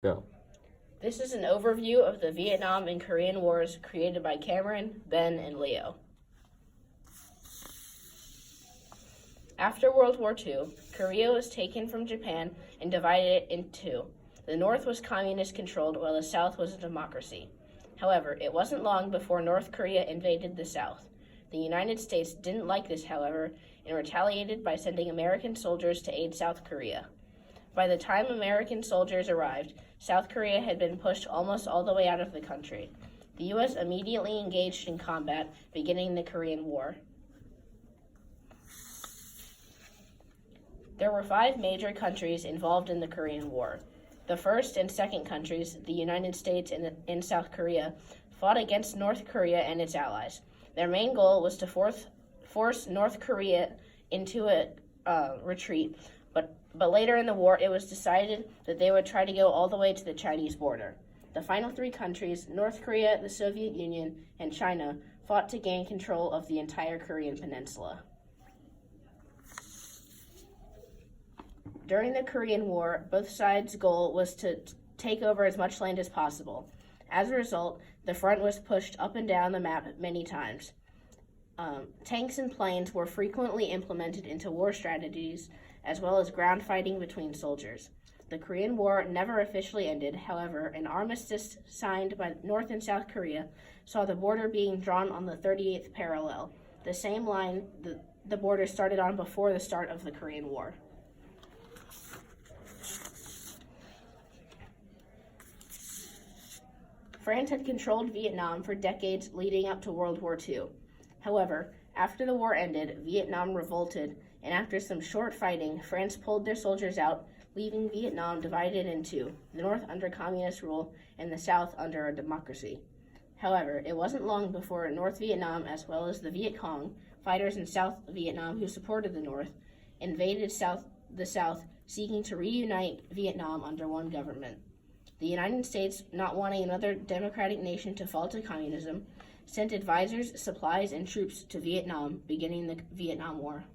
Go. This is an overview of the Vietnam and Korean Wars created by Cameron, Ben, and Leo. After World War II, Korea was taken from Japan and divided it in two. The North was communist-controlled while the South was a democracy. However, it wasn't long before North Korea invaded the South. The United States didn't like this, however, and retaliated by sending American soldiers to aid South Korea. By the time American soldiers arrived, South Korea had been pushed almost all the way out of the country. The U.S. immediately engaged in combat, beginning the Korean War. There were 5 major countries involved in the Korean War. The first and second countries, the United States and South Korea, fought against North Korea and its allies. Their main goal was to force North Korea into a retreat, but later in the war, it was decided that they would try to go all the way to the Chinese border. The final 3 countries, North Korea, the Soviet Union, and China, fought to gain control of the entire Korean peninsula. During the Korean War, both sides' goal was to take over as much land as possible. As a result, the front was pushed up and down the map many times. Tanks and planes were frequently implemented into war strategies, as well as ground fighting between soldiers. The Korean War never officially ended. However, an armistice signed by North and South Korea saw the border being drawn on the 38th parallel, the same line the border started on before the start of the Korean War. France had controlled Vietnam for decades leading up to World War II. However, after the war ended, Vietnam revolted, and after some short fighting, France pulled their soldiers out, leaving Vietnam divided in two, the North under communist rule and the South under a democracy. However, it wasn't long before North Vietnam, as well as the Viet Cong, fighters in South Vietnam who supported the North, invaded the South, seeking to reunite Vietnam under one government. The United States, not wanting another democratic nation to fall to communism, sent advisors, supplies, and troops to Vietnam, beginning the Vietnam War.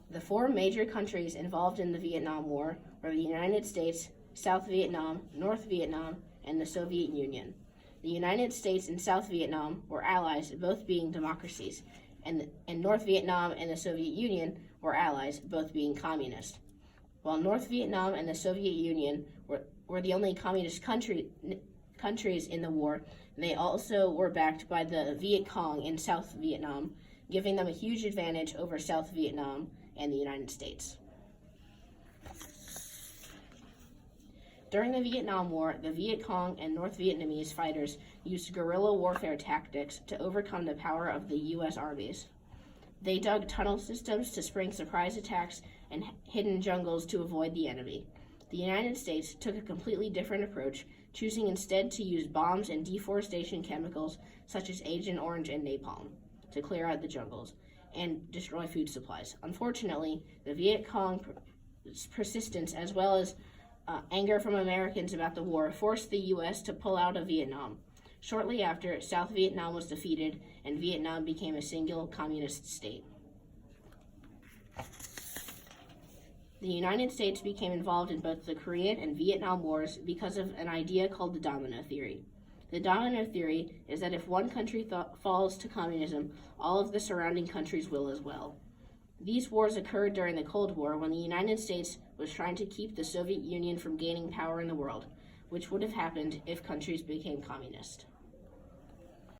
The 4 major countries involved in the Vietnam War were the United States, South Vietnam, North Vietnam, and the Soviet Union. The United States and South Vietnam were allies, both being democracies, and North Vietnam and the Soviet Union were allies, both being communist. While North Vietnam and the Soviet Union were the only communist countries in the war, they also were backed by the Viet Cong in South Vietnam, giving them a huge advantage over South Vietnam and the United States. During the Vietnam War, the Viet Cong and North Vietnamese fighters used guerrilla warfare tactics to overcome the power of the U.S. armies. They dug tunnel systems to spring surprise attacks and hidden jungles to avoid the enemy. The United States took a completely different approach, choosing instead to use bombs and deforestation chemicals such as Agent Orange and napalm to clear out the jungles and destroy food supplies. Unfortunately, the Viet Cong's persistence, as well as anger from Americans about the war, forced the U.S. to pull out of Vietnam. Shortly after, South Vietnam was defeated and Vietnam became a single communist state. The United States became involved in both the Korean and Vietnam Wars because of an idea called the domino theory. The domino theory is that if one country falls to communism, all of the surrounding countries will as well. These wars occurred during the Cold War when the United States was trying to keep the Soviet Union from gaining power in the world, which would have happened if countries became communist.